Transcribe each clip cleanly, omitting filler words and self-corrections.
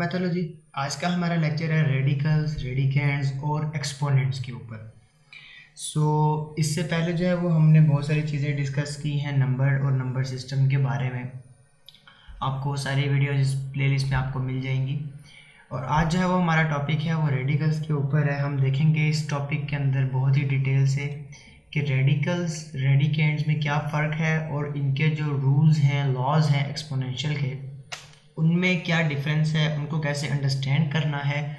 Mythology. आज का हमारा लेक्चर है रेडिकल्स, रेडिकेंड्स और एक्सपोनेंट्स के ऊपर। इससे पहले जो है वो हमने बहुत सारी चीज़ें डिस्कस की हैं नंबर और नंबर सिस्टम के बारे में। आपको सारी वीडियोज इस प्लेलिस्ट में आपको मिल जाएंगी। और आज जो है वो हमारा टॉपिक है वो रेडिकल्स के ऊपर है। हम देखेंगे इस टॉपिक के अंदर बहुत ही डिटेल से कि रेडिकल्स रेडिकेंड्स में क्या फ़र्क है और इनके जो रूल्स हैं, लॉज हैं एक्सपोनेंशियल के, उनमें क्या डिफरेंस है, उनको कैसे अंडरस्टैंड करना है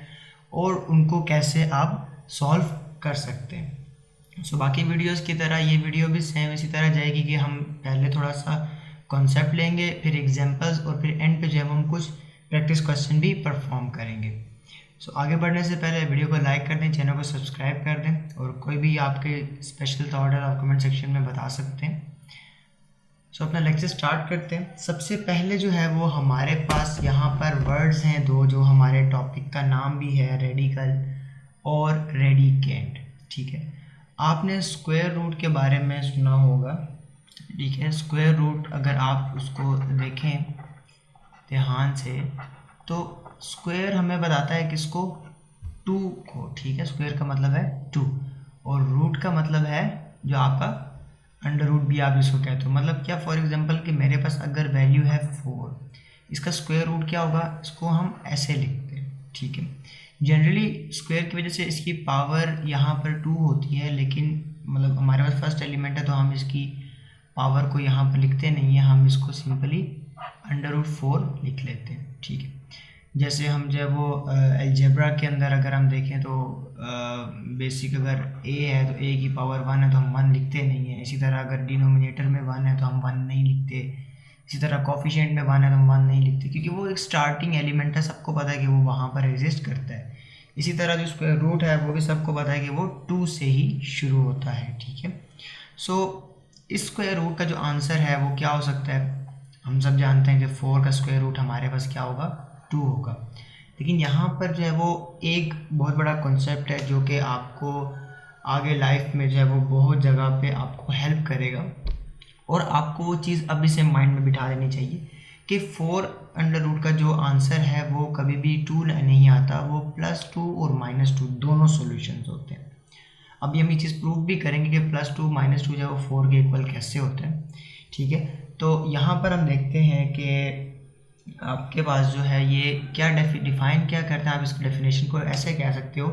और उनको कैसे आप सॉल्व कर सकते हैं। बाकी वीडियोस की तरह ये वीडियो भी सेम इसी तरह जाएगी कि हम पहले थोड़ा सा कॉन्सेप्ट लेंगे, फिर एग्जांपल्स और फिर एंड पे जो है हम कुछ प्रैक्टिस क्वेश्चन भी परफॉर्म करेंगे। आगे बढ़ने से पहले वीडियो को लाइक कर दें, चैनल को सब्सक्राइब कर दें और कोई भी आपके स्पेशल थॉट है आप कमेंट सेक्शन में बता सकते हैं। अपना लेक्चर स्टार्ट करते हैं। सबसे पहले जो है वो हमारे पास यहाँ पर वर्ड्स हैं दो, जो हमारे टॉपिक का नाम भी है, रेडिकल और रेडिकेंड। ठीक है, आपने स्क्वायर रूट के बारे में सुना होगा। ठीक है, स्क्वायर रूट अगर आप उसको देखें ध्यान से तो स्क्वायर हमें बताता है किसको, 2 को। ठीक है, स्क्वायर का मतलब है 2 और रूट का मतलब है जो आपका अंडर रूट भी आप इसको कहते हो। मतलब क्या, फॉर एग्जांपल कि मेरे पास अगर वैल्यू है 4, इसका स्क्वायर रूट क्या होगा, इसको हम ऐसे लिखते हैं। ठीक है, जनरली स्क्वायर की वजह से इसकी पावर यहाँ पर 2 होती है, लेकिन मतलब हमारे पास फर्स्ट एलिमेंट है तो हम इसकी पावर को यहाँ पर लिखते नहीं है, हम इसको सिंपली अंडर रूट 4 लिख लेते हैं। ठीक है, जैसे हम जब वो अलजेब्रा के अंदर अगर हम देखें तो बेसिक अगर a है तो a की पावर 1 है तो हम 1 लिखते नहीं है। इसी तरह अगर डिनोमिनेटर में 1 है तो हम 1 नहीं लिखते। इसी तरह कोफिशिएंट में 1 है तो हम 1 नहीं लिखते, क्योंकि वो एक स्टार्टिंग एलिमेंट है, सबको पता है कि वो वहाँ पर एग्जिस्ट करता है। इसी तरह जो स्क्वायर रूट है वो भी सबको पता है कि वो 2 से ही शुरू होता है। ठीक है, इस स्क्वायर रूट का जो आंसर है वो क्या हो सकता है, हम सब जानते हैं कि 4 का स्क्वायर रूट हमारे पास क्या होगा, 2 होगा। लेकिन यहाँ पर जो है वो एक बहुत बड़ा कॉन्सेप्ट है जो कि आपको आगे लाइफ में जो है वो बहुत जगह पे आपको हेल्प करेगा और आपको वो चीज़ अभी से माइंड में बिठा देनी चाहिए कि 4 अंडर रूट का जो आंसर है वो कभी भी 2 नहीं आता, वो +2 और -2 दोनों सॉल्यूशंस होते हैं। अभी हम ये चीज़ प्रूव भी करेंगे कि +2 -2 जो है वो 4 के इक्वल कैसे होते हैं। ठीक है, तो यहाँ पर हम देखते हैं कि आपके पास जो है ये क्या डिफाइन क्या करता है। आप इसको डेफिनेशन को ऐसे कह सकते हो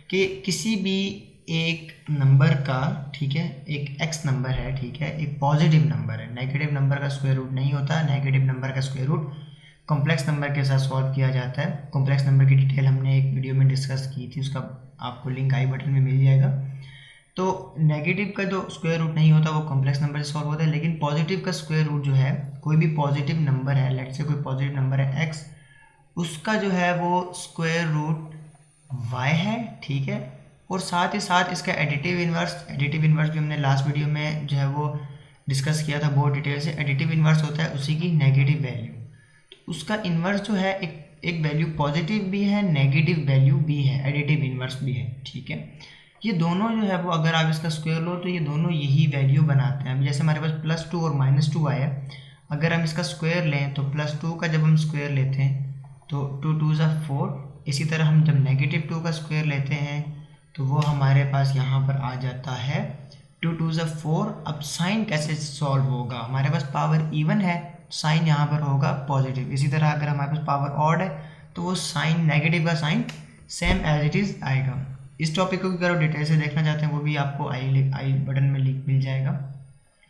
कि किसी भी एक नंबर का, ठीक है, एक x नंबर है, ठीक है, एक पॉजिटिव नंबर है, नेगेटिव नंबर का स्क्वायर रूट नहीं होता। नेगेटिव नंबर का स्क्वायर रूट कॉम्प्लेक्स नंबर के साथ सॉल्व किया जाता है। कॉम्प्लेक्स नंबर की डिटेल हमने एक वीडियो में डिस्कस की थी, उसका आपको लिंक आई बटन में मिल जाएगा। तो नेगेटिव का जो स्क्वायर रूट नहीं होता वो कॉम्प्लेक्स नंबर से सॉल्व होता है, लेकिन पॉजिटिव का स्क्वायर रूट जो है, कोई भी पॉजिटिव नंबर है, लेट्स से कोई पॉजिटिव नंबर है x, उसका जो है वो स्क्वायर रूट y है। ठीक है, और साथ ही साथ इसका एडिटिव इन्वर्स भी हमने लास्ट वीडियो में जो है वो डिस्कस किया था बहुत डिटेल से। एडिटिव इन्वर्स होता है उसी की नेगेटिव वैल्यू, तो उसका इन्वर्स जो है एक वैल्यू पॉजिटिव भी है, नेगेटिव वैल्यू भी है, एडिटिव इन्वर्स भी है। ठीक है, ये दोनों जो है वो अगर आप इसका स्क्वायर लो तो ये दोनों यही वैल्यू बनाते हैं। अब जैसे हमारे पास +2 और -2 आया, अगर हम इसका स्क्वायर लें तो +2 का जब हम स्क्वायर लेते हैं तो 2 2 ज़ा 4। इसी तरह हम जब -2 का स्क्वायर लेते हैं तो वो हमारे पास यहाँ पर आ जाता है 2 2 ज़ा 4। अब साइन कैसे सॉल्व होगा, हमारे पास पावर इवन है, साइन यहाँ पर होगा पॉजिटिव। इसी तरह अगर हमारे पास पावर ऑड है तो वो साइन, नेगेटिव का sign same as it is आएगा। इस टॉपिक को अगर आप डिटेल से देखना चाहते हैं वो भी आपको आई बटन में लिंक मिल जाएगा।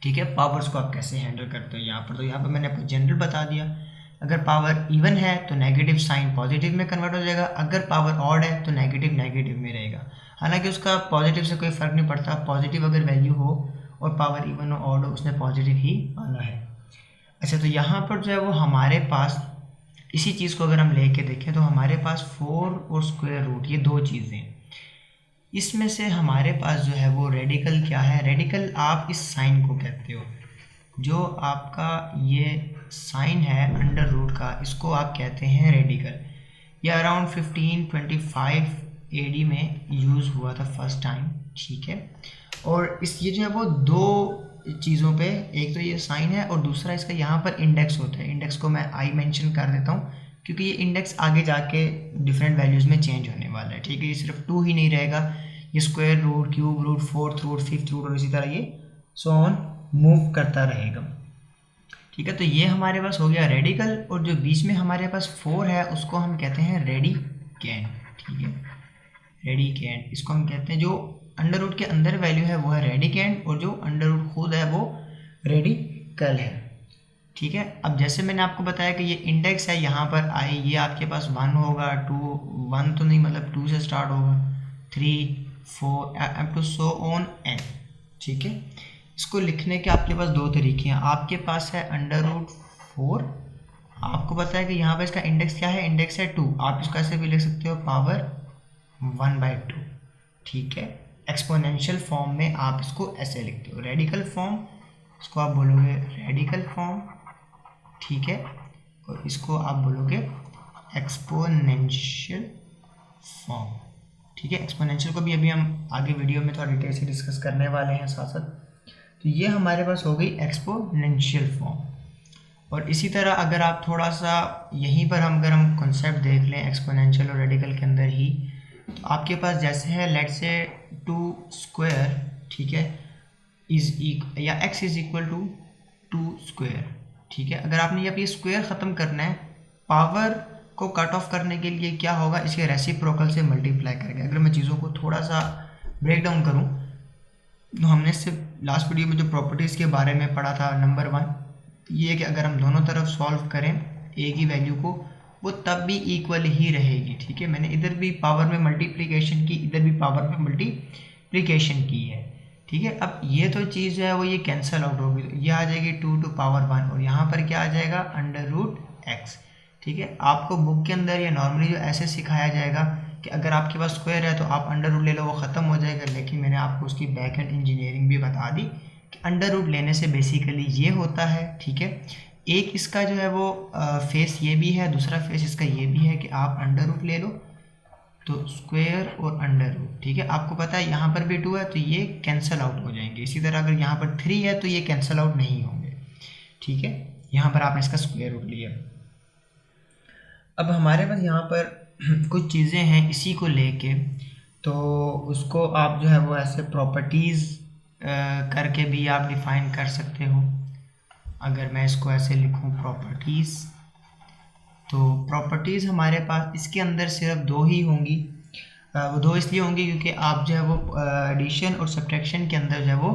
ठीक है, पावर्स को आप कैसे हैंडल करते हो यहाँ पर, तो यहाँ पर मैंने आपको जनरल बता दिया। अगर पावर इवन है तो नेगेटिव साइन पॉजिटिव में कन्वर्ट हो जाएगा, अगर पावर ऑड है तो नेगेटिव में रहेगा। हालांकि उसका पॉजिटिव से कोई फ़र्क नहीं पड़ता, पॉजिटिव अगर वैल्यू हो और पावर इवन हो ऑड हो, उसमें पॉजिटिव ही आना है। अच्छा, तो यहाँ पर जो है वो हमारे पास इसी चीज़ को अगर हम ले कर देखें तो हमारे पास 4 और स्क्वायर रूट, ये 2 चीज़ें, इसमें से हमारे पास जो है वो रेडिकल क्या है। रेडिकल आप इस साइन को कहते हो, जो आपका ये साइन है अंडर रूट का, इसको आप कहते हैं रेडिकल। ये अराउंड 1525 AD में यूज़ हुआ था फर्स्ट टाइम। ठीक है, और ये जो है वो 2 चीज़ों पे, एक तो ये साइन है और दूसरा इसका यहाँ पर इंडेक्स होता है। इंडेक्स को मैं आई मेंशन कर देता हूँ क्योंकि ये इंडेक्स आगे जाके डिफरेंट वैल्यूज़ में चेंज होने वाला है, ठीक है। ये सिर्फ 2 ही नहीं रहेगा, ये square root, cube root, fourth root, fifth root और इसी तरह ये सो ऑन मूव करता रहेगा, ठीक है। तो ये हमारे पास हो गया रेडिकल, और जो बीच में हमारे पास 4 है उसको हम कहते हैं रेडिकेंड, ठीक है, रेडिकेंड। इसको हम कहते हैं, जो अंडर रूट के अंदर वैल्यू है वो है रेडिकेंड, और जो अंडर रूट खुद है वो रेडिकल है, ठीक है। अब जैसे मैंने आपको बताया कि ये इंडेक्स है यहाँ पर आई, ये आपके पास 1 होगा, 2, 1 तो नहीं मतलब 2 से स्टार्ट होगा, 3, 4 up to so on N, ठीक है। इसको लिखने के आपके पास 2 तरीके हैं। आपके पास है अंडर रूट 4, आपको पता है कि यहाँ पर इसका इंडेक्स क्या है, इंडेक्स है 2, आप इसको ऐसे भी लिख सकते हो पावर 1/2, ठीक है। एक्सपोनेंशियल फॉर्म में आप इसको ऐसे लिखते हो, रेडिकल फॉर्म इसको आप बोलोगे रेडिकल फॉर्म, ठीक है, और इसको आप बोलोगे एक्सपोनेंशियल फॉर्म, ठीक है। एक्सपोनेंशियल को भी अभी हम आगे वीडियो में थोड़ा डिटेल से डिस्कस करने वाले हैं साथ साथ। तो ये हमारे पास हो गई एक्सपोनेंशियल फॉर्म। और इसी तरह अगर आप थोड़ा सा यहीं पर अगर हम कॉन्सेप्ट देख लें एक्सपोनेंशियल और रेडिकल के अंदर ही, तो आपके पास जैसे है लेट्स से 2 स्क्वायर, ठीक है, या x is equal to 2 square, ठीक है। अगर आपने अब ये स्क्वायर ख़त्म करना है, पावर को कट ऑफ करने के लिए क्या होगा, इसके रेसिप्रोकल से मल्टीप्लाई करके। अगर मैं चीज़ों को थोड़ा सा ब्रेक डाउन करूँ, तो हमने इससे लास्ट वीडियो में जो प्रॉपर्टीज़ के बारे में पढ़ा था, नंबर 1 ये है कि अगर हम दोनों तरफ सॉल्व करें a की वैल्यू को, वो तब भी इक्वल ही रहेगी, ठीक है। मैंने इधर भी पावर में मल्टीप्लिकेशन की, इधर भी पावर में मल्टीप्लिकेशन की है, ठीक है। अब ये तो चीज़ जो है वो ये कैंसिल आउट होगी, तो ये आ जाएगी 2 टू पावर 1, और यहाँ पर क्या आ जाएगा अंडर रूट x, ठीक है। आपको बुक के अंदर या नॉर्मली जो ऐसे सिखाया जाएगा कि अगर आपके पास स्क्वायर है तो आप अंडर रूट ले लो, वो ख़त्म हो जाएगा। लेकिन मैंने आपको उसकी बैक एंड इंजीनियरिंग भी बता दी कि अंडर रूट लेने से बेसिकली ये होता है, ठीक है। एक इसका जो है वो फेस ये भी है, दूसरा फेस इसका ये भी है कि आप अंडर रूट ले लो तो स्क्वायर और अंडर रूट, ठीक है। आपको पता है यहाँ पर भी 2 है तो ये कैंसिल आउट हो जाएंगे। इसी तरह अगर यहाँ पर 3 है तो ये कैंसिल आउट नहीं होंगे, ठीक है। यहाँ पर आपने इसका स्क्वायर रूट लिया। अब हमारे पास यहाँ पर कुछ चीज़ें हैं इसी को लेके, तो उसको आप जो है वो ऐसे प्रॉपर्टीज़ करके भी आप डिफ़ाइन कर सकते हो। अगर मैं इसको ऐसे लिखूँ प्रॉपर्टीज़, तो प्रॉपर्टीज़ हमारे पास इसके अंदर सिर्फ 2 ही होंगी। वो 2 इसलिए होंगी क्योंकि आप जो है वो एडिशन और सब्ट्रैक्शन के अंदर जो है वो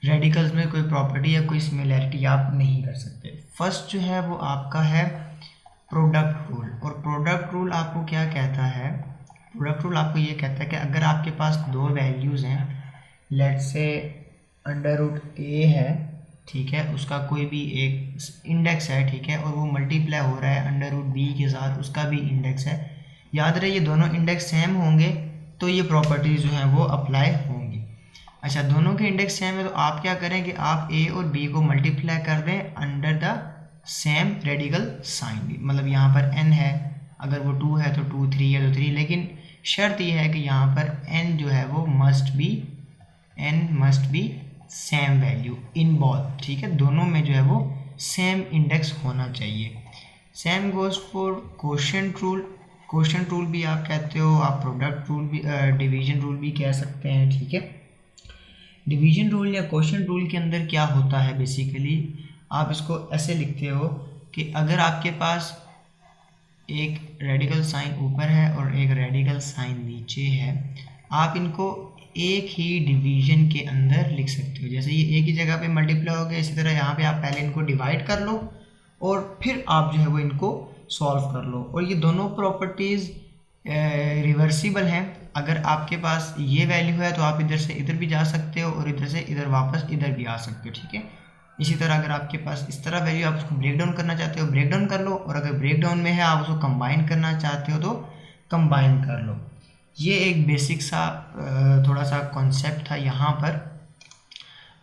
रेडिकल्स में कोई प्रॉपर्टी या कोई सिमिलैरिटी आप नहीं कर सकते। फर्स्ट जो है वो आपका है प्रोडक्ट रूल, और प्रोडक्ट रूल आपको क्या कहता है, प्रोडक्ट रूल आपको ये कहता है कि अगर आपके पास 2 वैल्यूज़ हैं, लेट्स से अंडर रूट ए है, ठीक है, उसका कोई भी एक इंडेक्स है, ठीक है, और वो मल्टीप्लाई हो रहा है अंडर रूट बी के साथ, उसका भी इंडेक्स है। याद रहे ये दोनों इंडेक्स सेम होंगे तो ये प्रॉपर्टीज़ जो हैं वो अप्लाई होंगी। अच्छा, दोनों के इंडेक्स सेम है तो आप क्या करें कि आप ए और बी को मल्टीप्लाई कर दें under the same radical sign, मतलब यहाँ पर n है, अगर वो 2 है तो 2, 3 है तो 3, लेकिन शर्त यह है कि यहाँ पर n जो है वो must be same value in both, ठीक है। दोनों में जो है वो सेम इंडेक्स होना चाहिए। Same goes for quotient rule, quotient rule भी आप कहते हो, आप प्रोडक्ट रूल भी, डिवीजन रूल भी कह सकते हैं, ठीक है। डिवीजन रूल या क्वोशिएंट रूल के अंदर क्या होता है, बेसिकली आप इसको ऐसे लिखते हो कि अगर आपके पास एक रेडिकल साइन ऊपर है और एक रेडिकल साइन नीचे है, आप इनको एक ही डिवीजन के अंदर लिख सकते हो। जैसे ये एक ही जगह पे मल्टीप्लाई हो गया, इसी तरह यहाँ पे आप पहले इनको डिवाइड कर लो और फिर आप जो है वो इनको सॉल्व कर लो। और ये दोनों प्रॉपर्टीज़ रिवर्सिबल हैं। अगर आपके पास ये वैल्यू है तो आप इधर से इधर भी जा सकते हो और इधर से इधर वापस इधर भी आ सकते हो, ठीक है। इसी तरह अगर आपके पास इस तरह वैल्यू, आप उसको ब्रेक डाउन करना चाहते हो ब्रेक डाउन कर लो, और अगर ब्रेक डाउन में है आप उसको कंबाइन करना चाहते हो तो कंबाइन कर लो। ये एक बेसिक सा थोड़ा सा कॉन्सेप्ट था यहाँ पर।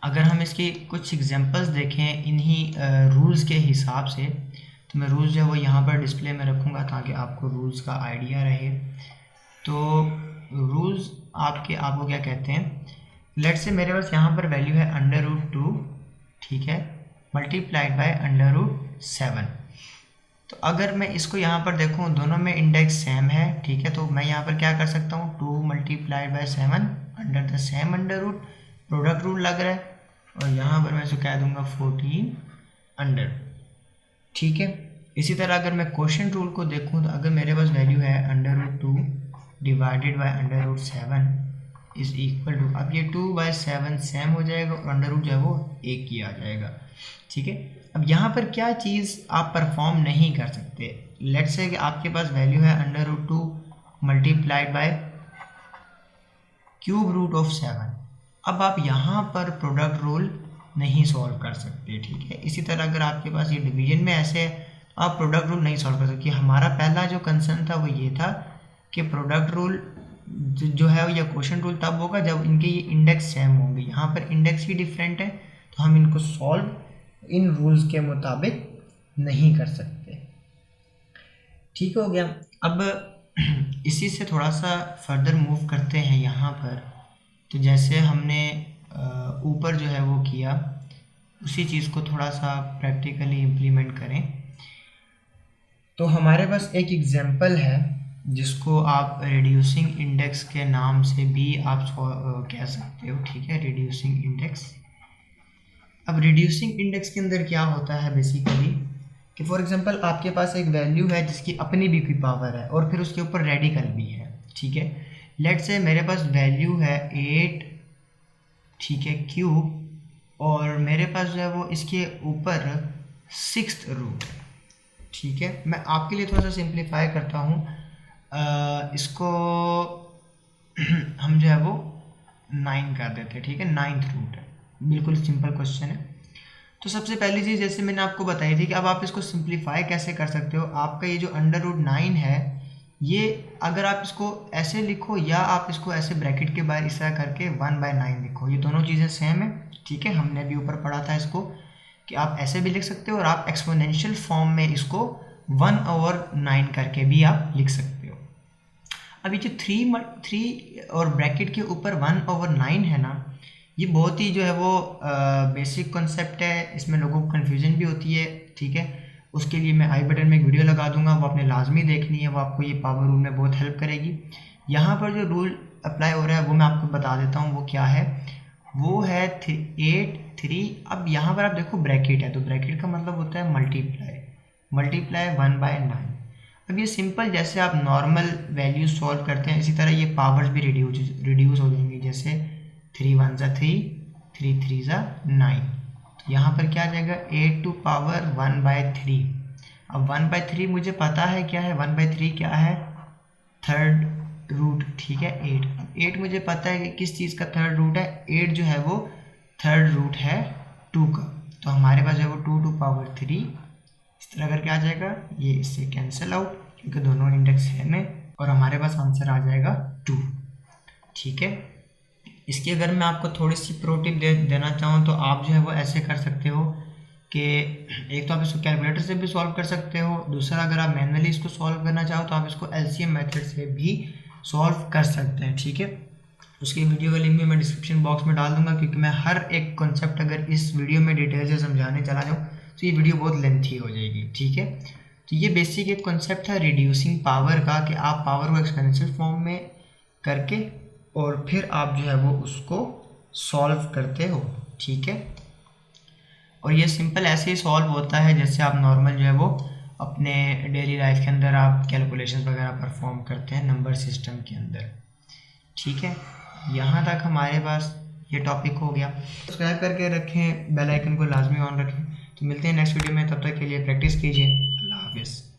अगर हम इसकी कुछ एग्जांपल्स देखें इन्हीं रूल्स के हिसाब से, तो मैं रूल्स जो है वो यहाँ पर डिस्प्ले में रखूँगा ताकि आपको रूल्स का आइडिया रहे। तो रूल्स आपको क्या कहते हैं, लेट्स से मेरे पास यहाँ पर वैल्यू है अंडर रूट 2, ठीक है, मल्टीप्लाइड बाय अंडर रूट 7, तो अगर मैं इसको यहाँ पर देखूँ, दोनों में इंडेक्स सेम है, ठीक है, तो मैं यहाँ पर क्या कर सकता हूँ, 2 multiplied by 7 under the same under root, product rule लग रहा है, और यहाँ पर मैं इसको कह दूंगा 14 अंडर, ठीक है। इसी तरह अगर मैं क्वोशिएंट रूल को देखूँ, तो अगर मेरे पास वैल्यू है under root 2 divided by under root 7 is equal to, अब ये 2/7 सेम हो जाएगा और अंडर रूट जो है वो 1 ही आ जाएगा, ठीक है। अब यहाँ पर क्या चीज़ आप परफॉर्म नहीं कर सकते, लेट्स से कि आपके पास वैल्यू है under root 2 multiplied by cube root of 7। अब आप यहाँ पर प्रोडक्ट रूल नहीं सॉल्व कर सकते, ठीक है। इसी तरह अगर आपके पास ये डिवीजन में ऐसे है, तो आप प्रोडक्ट रूल नहीं सॉल्व कर सकते। हमारा पहला जो कंसर्न था वो ये था कि प्रोडक्ट रूल जो है या क्वोशिएंट रूल तब होगा जब इनके ये इंडेक्स सेम होंगे। यहाँ पर इंडेक्स ही डिफरेंट है, तो हम इनको सॉल्व इन रूल्स के मुताबिक नहीं कर सकते, ठीक हो गया। अब इसी से थोड़ा सा फर्दर मूव करते हैं यहाँ पर। तो जैसे हमने ऊपर जो है वो किया, उसी चीज़ को थोड़ा सा प्रैक्टिकली इम्प्लीमेंट करें। तो हमारे पास एक एग्जांपल है जिसको आप रिड्यूसिंग इंडेक्स के नाम से भी आप कह सकते हो, ठीक है, रिड्यूसिंग इंडेक्स। अब रिड्यूसिंग इंडेक्स के अंदर क्या होता है बेसिकली कि फॉर एग्जांपल आपके पास एक वैल्यू है जिसकी अपनी भी कोई पावर है और फिर उसके ऊपर रेडिकल भी है, ठीक है। लेट्स से मेरे पास वैल्यू है 8, ठीक है, क्यूब, और मेरे पास जो है वो इसके ऊपर 6th रूट है, ठीक है। मैं आपके लिए थोड़ा सा सिंप्लीफाई करता हूँ, इसको हम जो है वो 9 कर देते हैं, ठीक है, 9th रूट है, बिल्कुल सिंपल क्वेश्चन है। तो सबसे पहली चीज़ जैसे मैंने आपको बताई थी कि अब आप इसको सिंप्लीफाई कैसे कर सकते हो। आपका ये जो अंडर रूट 9 है, ये अगर आप इसको ऐसे लिखो या आप इसको ऐसे ब्रैकेट के बाहर इस तरह करके 1/9 लिखो, ये दोनों चीज़ें सेम है, ठीक है। हमने भी ऊपर पढ़ा था इसको कि आप ऐसे भी लिख सकते हो और आप एक्सपोनेंशियल फॉर्म में इसको 1/9 करके भी आप लिख सकते हो। अब ये जो 3 और ब्रैकेट के ऊपर 1/9 है ना, ये बहुत ही जो है वो बेसिक कॉन्सेप्ट है, इसमें लोगों को कन्फ्यूजन भी होती है, ठीक है। उसके लिए मैं आई बटन में एक वीडियो लगा दूंगा, वो आपने लाजमी देखनी है, वो आपको ये पावर रूल में बहुत हेल्प करेगी। यहाँ पर जो रूल अप्लाई हो रहा है वो मैं आपको बता देता हूँ वो क्या है। वो है 8, 3। अब यहाँ पर आप देखो ब्रैकेट है, तो ब्रैकेट का मतलब होता है मल्टीप्लाई 1/9। अब ये सिंपल, जैसे आप नॉर्मल वैल्यू सॉल्व करते हैं इसी तरह ये पावर्स भी रिड्यूस हो जाएंगी। जैसे 3 1 ज़ा 3, 3 3 ज़ा 9, तो यहाँ पर क्या आ जाएगा 8 टू पावर 1/3। अब 1/3 मुझे पता है क्या है, 1/3 क्या है, 3rd रूट, ठीक है, 8। अब 8 मुझे पता है कि किस चीज़ का 3rd रूट है, 8 जो है वो 3rd रूट है 2 का, तो हमारे पास जो है वो 2 टू पावर 3 इस तरह करके आ जाएगा। ये इससे कैंसिल आउट क्योंकि दोनों इंडेक्स सेम है और हमारे पास आंसर आ जाएगा 2, ठीक है। इसकी अगर मैं आपको थोड़ी सी प्रो टिप देना चाहूँ तो आप जो है वो ऐसे कर सकते हो कि एक तो आप इसको कैलकुलेटर से भी सॉल्व कर सकते हो, दूसरा अगर आप मैनुअली इसको सॉल्व करना चाहो तो आप इसको एलसीएम मेथड से भी सॉल्व कर सकते हैं, ठीक है। उसकी वीडियो का लिंक भी मैं डिस्क्रिप्शन बॉक्स में डाल दूंगा, क्योंकि मैं हर एक कॉन्सेप्ट अगर इस वीडियो में डिटेल से समझाने चला जाऊँ तो ये वीडियो बहुत लेंथी हो जाएगी, ठीक है। तो ये बेसिक एक कॉन्सेप्ट है रिड्यूसिंग पावर का कि आप पावर को एक्सपोनेंशियल फॉर्म में करके और फिर आप जो है वो उसको सॉल्व करते हो, ठीक है। और ये सिंपल ऐसे ही सॉल्व होता है जैसे आप नॉर्मल जो है वो अपने डेली लाइफ के अंदर आप कैलकुलेशन वगैरह परफॉर्म करते हैं नंबर सिस्टम के अंदर, ठीक है। यहाँ तक हमारे पास ये टॉपिक हो गया। सब्सक्राइब करके रखें, बेल आइकन को लाजमी ऑन रखें। तो मिलते हैं नेक्स्ट वीडियो में, तब तक के लिए प्रैक्टिस कीजिए। अल्लाह हाफिज़।